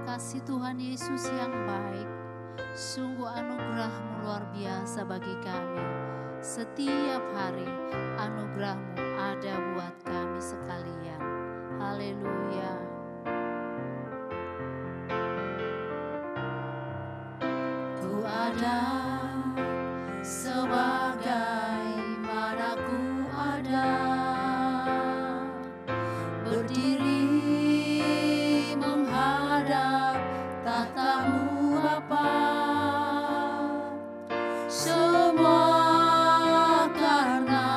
kasih Tuhan Yesus yang baik, sungguh anugerah-Mu luar biasa bagi kami. Setiap hari anugerah-Mu ada buat kami sekalian. Haleluya. Ku ada sebagai mana ku ada, berdiri menghadap tahta-Mu Bapa. Semua karena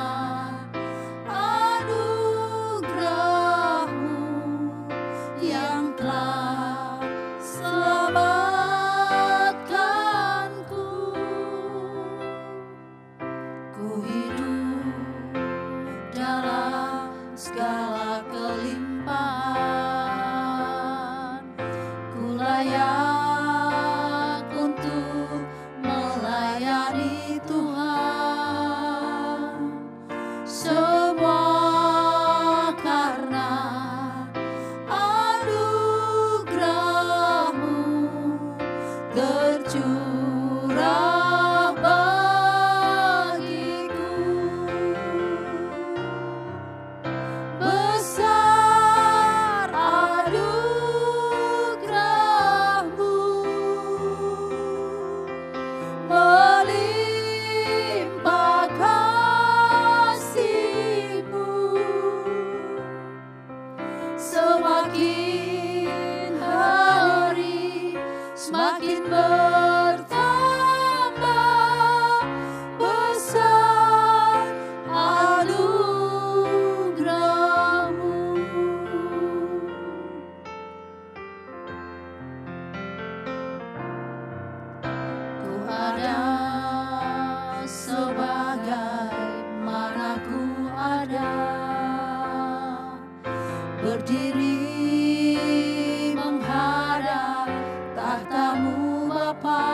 anugerah-Mu yang telah selamatkanku. Ku hidup dalam segala kelimpahan, ku layak untuk melayani Tuhan. Semua karena anugerah-Mu tercurah bagiku. Besar anugerah-Mu, melimpah kasih-Mu. Semakin hari semakin bertambah besar anugerah-Mu. Ku ada sebagai mana ku ada, berdiri menghadap tahta-Mu Bapa.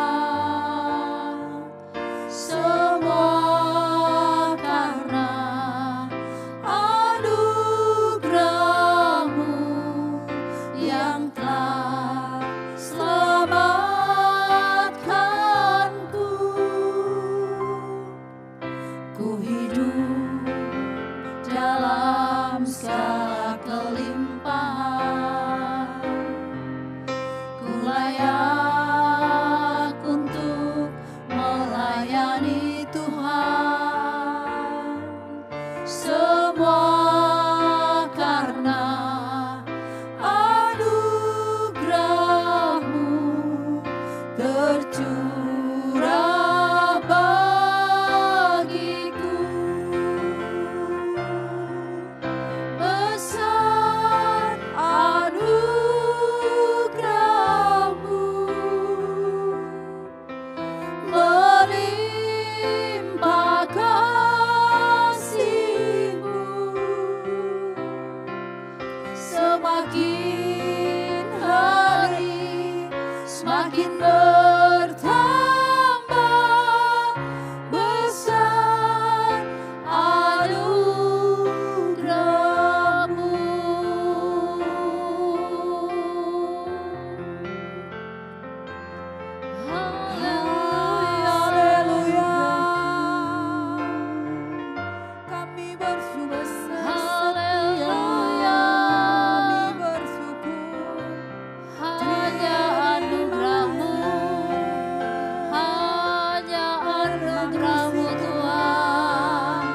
Semua karena anugerah-Mu yang telah selamatkanku. Ku hidup dalam segala kelimpahan, ku layak untuk melayani Tuhan. Semua karena anugerah-Mu tercurah bagiku. Besar anugerah-Mu, melimpah kasih-Mu. Semakin hari semakin bertambah besar anugerah-Mu. Haleluya, haleluya. Kami bersyukur setia, kami bersyukur. Hanya anugerah-Mu, hanya anugerah-Mu Tuhan.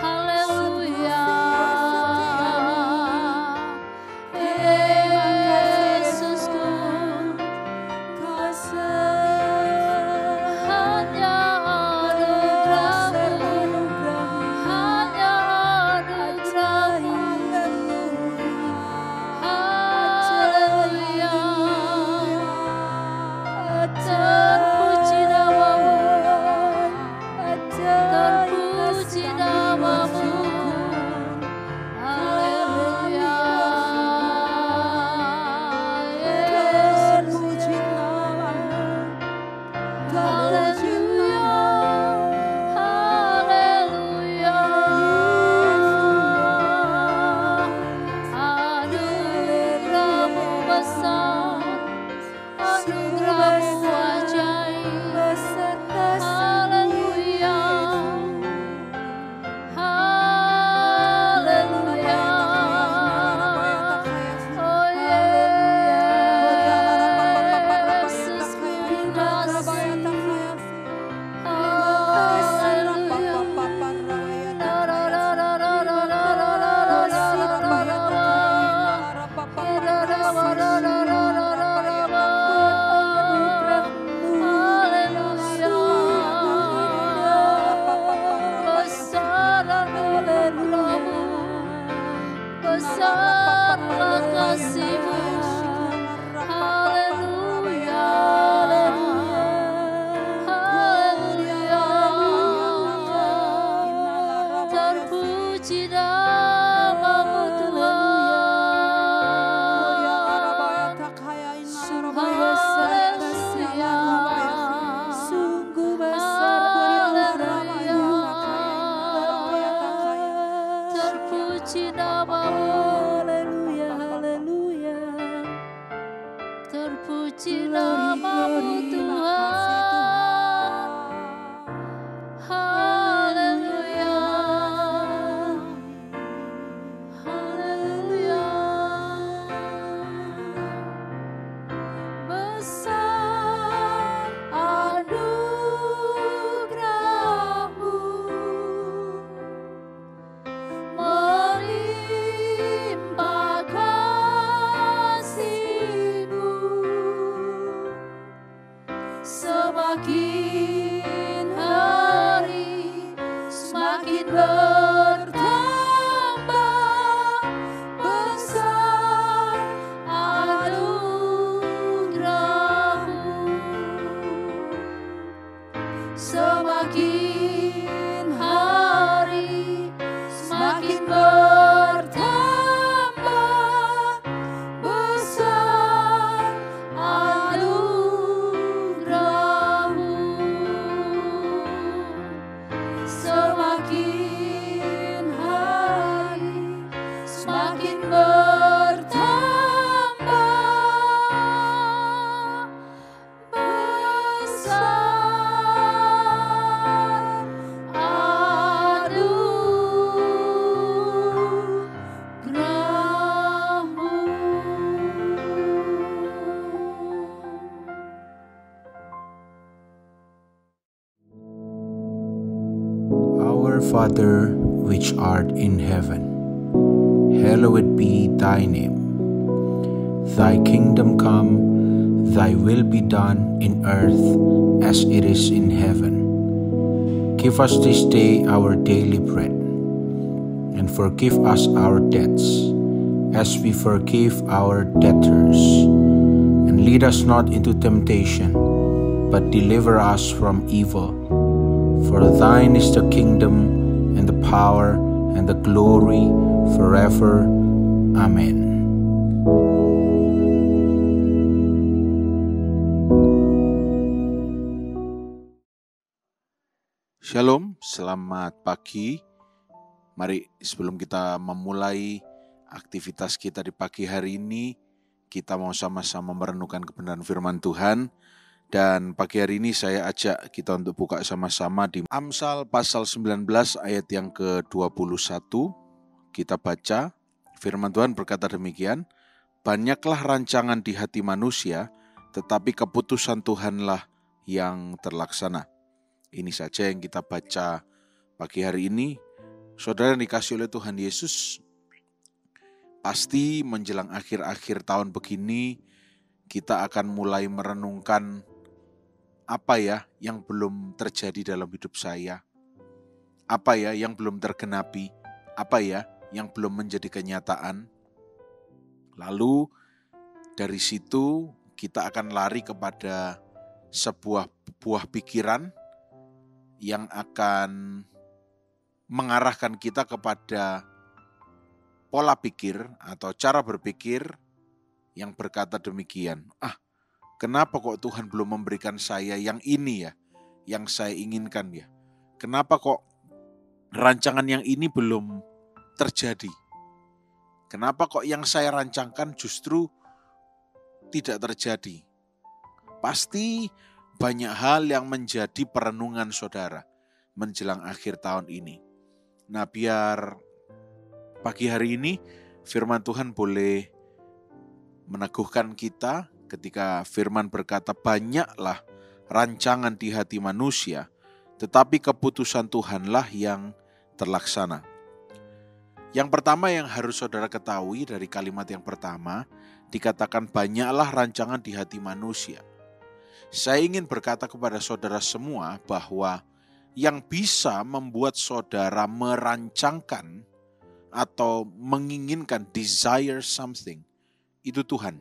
Haleluya. Yesusku, hanya anugerah-Mu, hanya anugerah-Mu. Haleluya. Terpuji nama-Mu. Father, which art in heaven, hallowed be thy name. Thy kingdom come, thy will be done in earth as it is in heaven. Give us this day our daily bread, and forgive us our debts, as we forgive our debtors. And lead us not into temptation, but deliver us from evil. For thine is the kingdom, and the power, and the glory, forever. Amen. Shalom, selamat pagi. Mari sebelum kita memulai aktivitas kita di pagi hari ini, kita mau sama-sama merenungkan kebenaran firman Tuhan. Dan pagi hari ini saya ajak kita untuk buka sama-sama di Amsal pasal 19 ayat yang ke-21. Kita baca, firman Tuhan berkata demikian, banyaklah rancangan di hati manusia, tetapi keputusan Tuhanlah yang terlaksana. Ini saja yang kita baca pagi hari ini. Saudara yang dikasihi oleh Tuhan Yesus, pasti menjelang akhir-akhir tahun begini, kita akan mulai merenungkan apa ya yang belum terjadi dalam hidup saya, apa ya yang belum tergenapi, apa ya yang belum menjadi kenyataan. Lalu dari situ kita akan lari kepada sebuah buah pikiran yang akan mengarahkan kita kepada pola pikir atau cara berpikir yang berkata demikian, kenapa kok Tuhan belum memberikan saya yang ini ya, yang saya inginkan ya? Kenapa kok rancangan yang ini belum terjadi? Kenapa kok yang saya rancangkan justru tidak terjadi? Pasti banyak hal yang menjadi perenungan saudara menjelang akhir tahun ini. Nah, biar pagi hari ini firman Tuhan boleh meneguhkan kita ketika firman berkata banyaklah rancangan di hati manusia, tetapi keputusan Tuhanlah yang terlaksana. Yang pertama yang harus saudara ketahui dari kalimat yang pertama, dikatakan banyaklah rancangan di hati manusia. Saya ingin berkata kepada saudara semua bahwa yang bisa membuat saudara merancangkan atau menginginkan, desire something, itu Tuhan.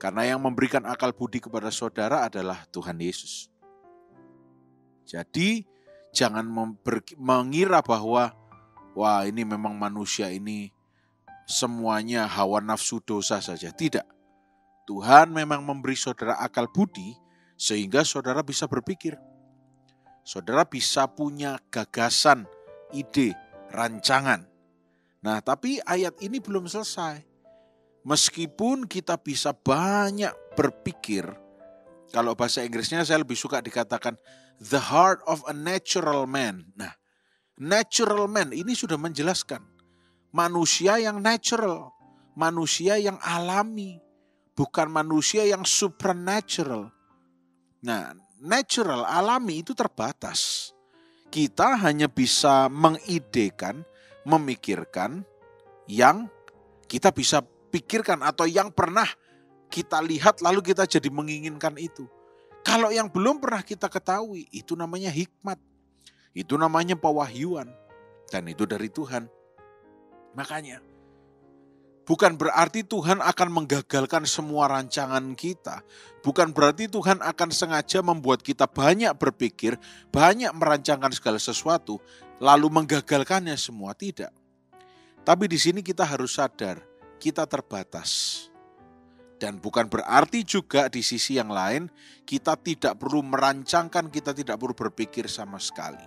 Karena yang memberikan akal budi kepada saudara adalah Tuhan Yesus. Jadi jangan mengira bahwa wah ini memang manusia ini semuanya hawa nafsu dosa saja. Tidak. Tuhan memang memberi saudara akal budi sehingga saudara bisa berpikir. Saudara bisa punya gagasan, ide, rancangan. Nah, tapi ayat ini belum selesai. Meskipun kita bisa banyak berpikir, kalau bahasa Inggrisnya saya lebih suka dikatakan the heart of a natural man. Nah, natural man ini sudah menjelaskan manusia yang natural, manusia yang alami, bukan manusia yang supernatural. Nah, natural, alami itu terbatas. Kita hanya bisa mengidekan, memikirkan yang kita bisa pikirkan atau yang pernah kita lihat lalu kita jadi menginginkan itu. Kalau yang belum pernah kita ketahui, itu namanya hikmat. Itu namanya pewahyuan. Dan itu dari Tuhan. Makanya, bukan berarti Tuhan akan menggagalkan semua rancangan kita. Bukan berarti Tuhan akan sengaja membuat kita banyak berpikir, banyak merancangkan segala sesuatu, lalu menggagalkannya semua. Tidak. Tapi di sini kita harus sadar, kita terbatas. Dan bukan berarti juga di sisi yang lain, kita tidak perlu merancangkan, kita tidak perlu berpikir sama sekali.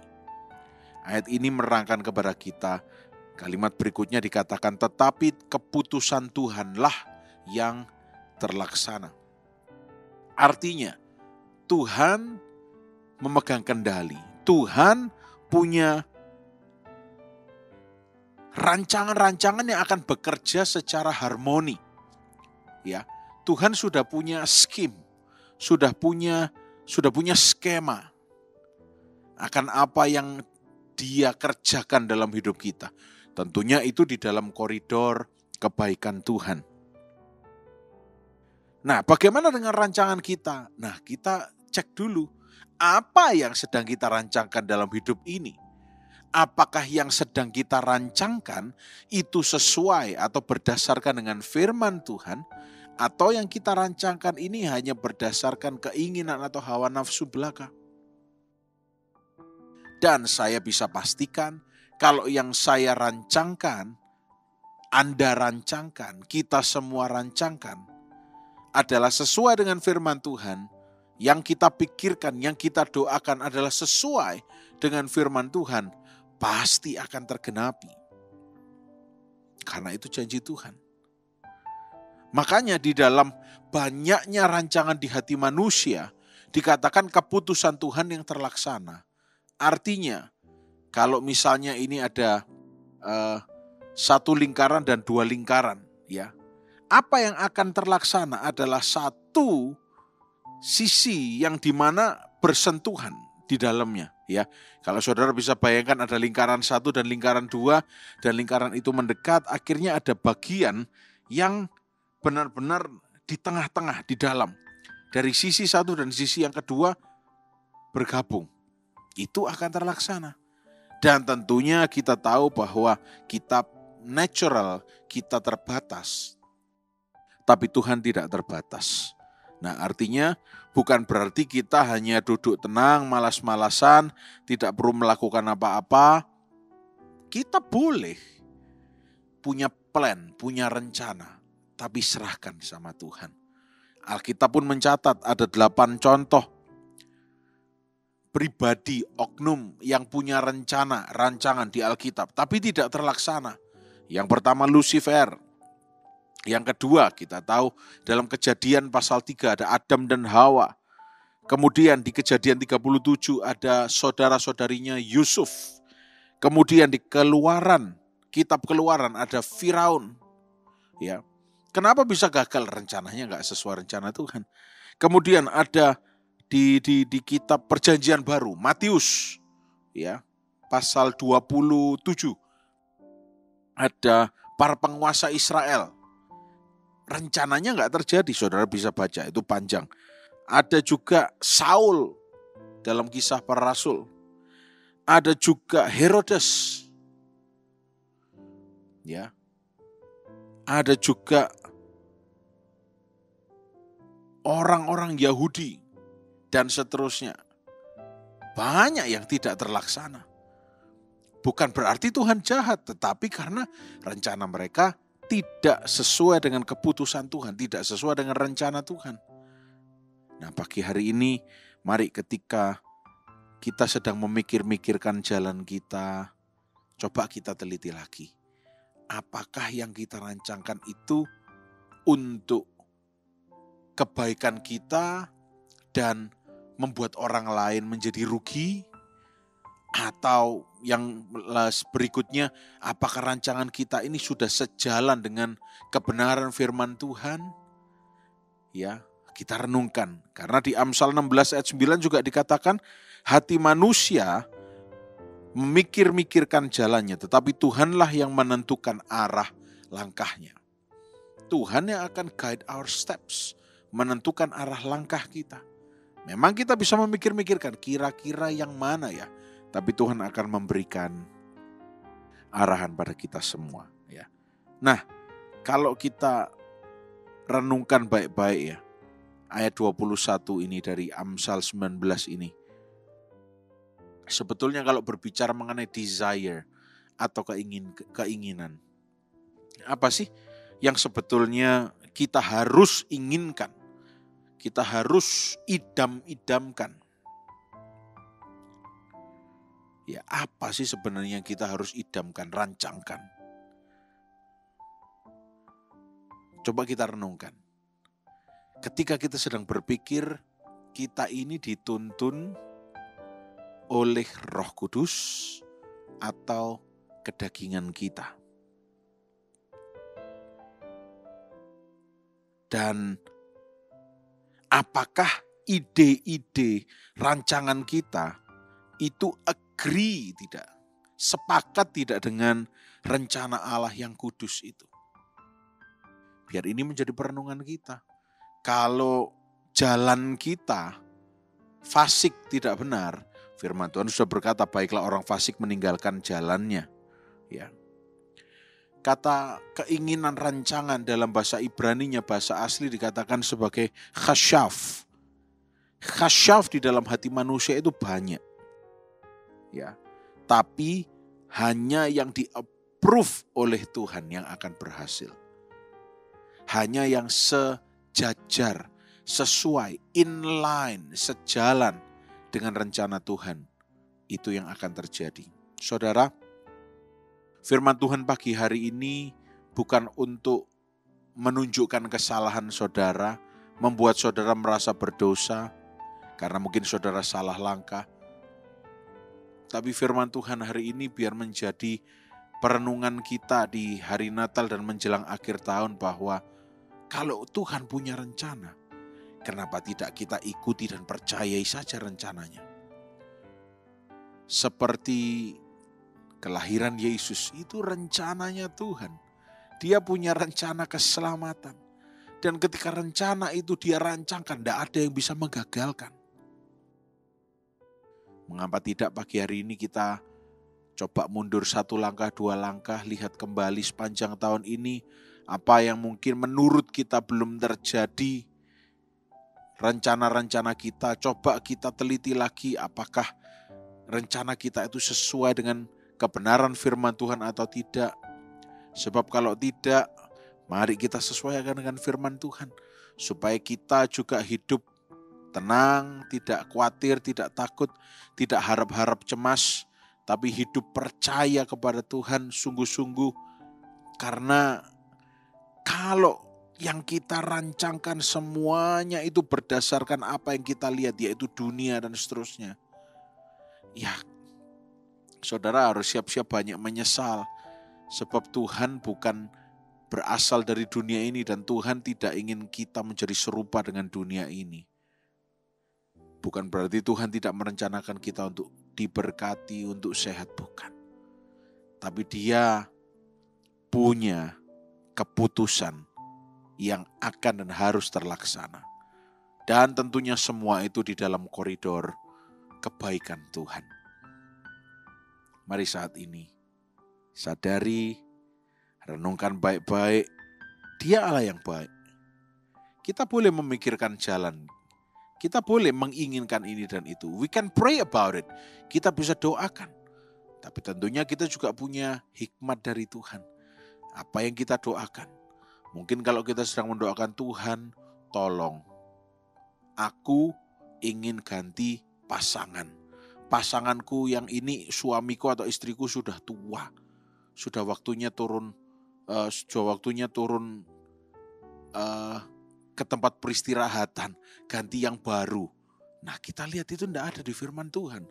Ayat ini menerangkan kepada kita, kalimat berikutnya dikatakan, tetapi keputusan Tuhanlah yang terlaksana. Artinya, Tuhan memegang kendali. Tuhan punya rancangan-rancangan yang akan bekerja secara harmoni. Ya, Tuhan sudah punya scheme, sudah punya skema akan apa yang Dia kerjakan dalam hidup kita. Tentunya itu di dalam koridor kebaikan Tuhan. Nah, bagaimana dengan rancangan kita? Nah, kita cek dulu apa yang sedang kita rancangkan dalam hidup ini. Apakah yang sedang kita rancangkan itu sesuai atau berdasarkan dengan firman Tuhan, atau yang kita rancangkan ini hanya berdasarkan keinginan atau hawa nafsu belaka? Dan saya bisa pastikan kalau yang saya rancangkan, Anda rancangkan, kita semua rancangkan adalah sesuai dengan firman Tuhan. Yang kita pikirkan, yang kita doakan adalah sesuai dengan firman Tuhan, pasti akan tergenapi. Karena itu janji Tuhan. Makanya di dalam banyaknya rancangan di hati manusia, dikatakan keputusan Tuhan yang terlaksana. Artinya, kalau misalnya ini ada satu lingkaran dan dua lingkaran, ya, apa yang akan terlaksana adalah satu sisi yang dimana bersentuhan di dalamnya, ya. Kalau saudara bisa bayangkan ada lingkaran 1 dan lingkaran 2, dan lingkaran itu mendekat, akhirnya ada bagian yang benar-benar di tengah-tengah, di dalam. Dari sisi satu dan sisi yang kedua bergabung. Itu akan terlaksana. Dan tentunya kita tahu bahwa kita natural, kita terbatas. Tapi Tuhan tidak terbatas. Nah, artinya bukan berarti kita hanya duduk tenang, malas-malasan, tidak perlu melakukan apa-apa. Kita boleh punya plan, punya rencana, tapi serahkan sama Tuhan. Alkitab pun mencatat ada 8 contoh pribadi, oknum yang punya rancangan di Alkitab, tapi tidak terlaksana. Yang pertama Lucifer. Yang kedua, kita tahu dalam Kejadian pasal 3 ada Adam dan Hawa. Kemudian di Kejadian 37 ada saudara-saudarinya Yusuf. Kemudian di kitab Keluaran ada Firaun. Ya. Kenapa bisa gagal? Rencananya enggak sesuai rencana Tuhan. Kemudian ada di kitab Perjanjian Baru, Matius, ya, pasal 27. Ada para penguasa Israel. Rencananya enggak terjadi, saudara bisa baca, itu panjang. Ada juga Saul dalam Kisah Para Rasul. Ada juga Herodes. Ya. Ada juga orang-orang Yahudi dan seterusnya. Banyak yang tidak terlaksana. Bukan berarti Tuhan jahat, tetapi karena rencana mereka tidak sesuai dengan keputusan Tuhan, tidak sesuai dengan rencana Tuhan. Nah, pagi hari ini, mari ketika kita sedang memikir-mikirkan jalan kita, coba kita teliti lagi. Apakah yang kita rancangkan itu untuk kebaikan kita dan membuat orang lain menjadi rugi? Atau yang berikutnya, apakah rancangan kita ini sudah sejalan dengan kebenaran firman Tuhan? Ya, kita renungkan. Karena di Amsal 16 ayat 9 juga dikatakan, hati manusia memikir-mikirkan jalannya, tetapi Tuhanlah yang menentukan arah langkahnya. Tuhan yang akan guide our steps, menentukan arah langkah kita. Memang kita bisa memikir-mikirkan kira-kira yang mana ya, tapi Tuhan akan memberikan arahan pada kita semua. Ya. Nah, kalau kita renungkan baik-baik ya, ayat 21 ini dari Amsal 19 ini. Sebetulnya kalau berbicara mengenai desire atau keinginan. Apa sih yang sebetulnya kita harus inginkan? Kita harus idam-idamkan. Ya, apa sih sebenarnya yang kita harus idamkan, rancangkan? Coba kita renungkan. Ketika kita sedang berpikir, kita ini dituntun oleh Roh Kudus atau kedagingan kita. Dan apakah ide-ide rancangan kita itu agree tidak sepakat tidak dengan rencana Allah yang kudus itu. Biar ini menjadi perenungan kita. Kalau jalan kita fasik tidak benar, firman Tuhan sudah berkata, baiklah orang fasik meninggalkan jalannya. Ya. Kata keinginan rancangan dalam bahasa Ibraninya, bahasa asli dikatakan sebagai khasyaf. Khasyaf di dalam hati manusia itu banyak. Ya. Tapi hanya yang di-approve oleh Tuhan yang akan berhasil. Hanya yang sejajar, sesuai, inline, sejalan dengan rencana Tuhan. Itu yang akan terjadi. Saudara, firman Tuhan pagi hari ini bukan untuk menunjukkan kesalahan saudara, membuat saudara merasa berdosa, karena mungkin saudara salah langkah. Tapi firman Tuhan hari ini biar menjadi perenungan kita di hari Natal dan menjelang akhir tahun bahwa kalau Tuhan punya rencana, kenapa tidak kita ikuti dan percayai saja rencananya? Seperti kelahiran Yesus itu rencananya Tuhan. Dia punya rencana keselamatan. Dan ketika rencana itu dia rancangkan, tidak ada yang bisa menggagalkan. Mengapa tidak pagi hari ini kita coba mundur 1 langkah, 2 langkah, lihat kembali sepanjang tahun ini, apa yang mungkin menurut kita belum terjadi, rencana-rencana kita, coba kita teliti lagi apakah rencana kita itu sesuai dengan kebenaran firman Tuhan atau tidak. Sebab kalau tidak, mari kita sesuaikan dengan firman Tuhan. Supaya kita juga hidup tenang, tidak khawatir, tidak takut, tidak harap-harap cemas. Tapi hidup percaya kepada Tuhan sungguh-sungguh. Karena kalau yang kita rancangkan semuanya itu berdasarkan apa yang kita lihat, yaitu dunia dan seterusnya. Ya, saudara harus siap-siap banyak menyesal. Sebab Tuhan bukan berasal dari dunia ini dan Tuhan tidak ingin kita menjadi serupa dengan dunia ini. Bukan berarti Tuhan tidak merencanakan kita untuk diberkati, untuk sehat, bukan. Tapi Dia punya keputusan yang akan dan harus terlaksana. Dan tentunya semua itu di dalam koridor kebaikan Tuhan. Mari saat ini sadari, renungkan baik-baik, Dia Allah yang baik. Kita boleh memikirkan jalan, kita boleh menginginkan ini dan itu. We can pray about it. Kita bisa doakan. Tapi tentunya kita juga punya hikmat dari Tuhan. Apa yang kita doakan? Mungkin kalau kita sedang mendoakan Tuhan, tolong, aku ingin ganti pasangan. Pasanganku yang ini, suamiku atau istriku sudah tua. Sudah waktunya turun ke tempat peristirahatan, ganti yang baru. Nah, kita lihat itu tidak ada di firman Tuhan.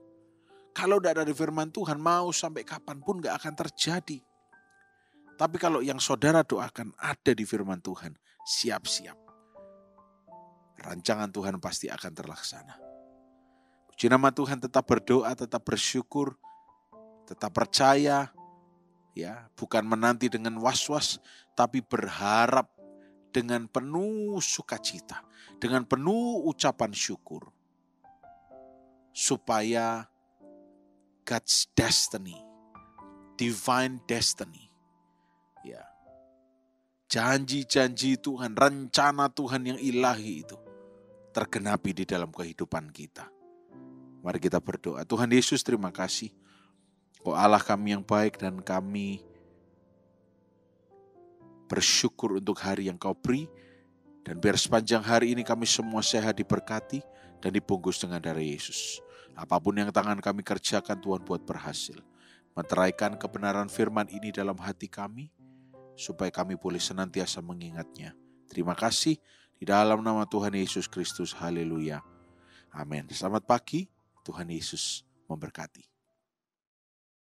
Kalau tidak ada di firman Tuhan, mau sampai kapanpun tidak akan terjadi. Tapi kalau yang saudara doakan ada di firman Tuhan, siap-siap. Rancangan Tuhan pasti akan terlaksana. Puji nama Tuhan, tetap berdoa, tetap bersyukur, tetap percaya, ya, bukan menanti dengan was-was, tapi berharap dengan penuh sukacita, dengan penuh ucapan syukur. Supaya God's destiny, divine destiny, ya, janji-janji Tuhan, rencana Tuhan yang ilahi itu tergenapi di dalam kehidupan kita. Mari kita berdoa. Tuhan Yesus, terima kasih. Oh Allah kami yang baik, dan kami bersyukur untuk hari yang Kau beri. Dan biar sepanjang hari ini kami semua sehat, diberkati, dan dibungkus dengan darah Yesus. Apapun yang tangan kami kerjakan, Tuhan buat berhasil. Meteraikan kebenaran firman ini dalam hati kami, supaya kami boleh senantiasa mengingatnya. Terima kasih, di dalam nama Tuhan Yesus Kristus. Haleluya. Amin. Selamat pagi, Tuhan Yesus memberkati.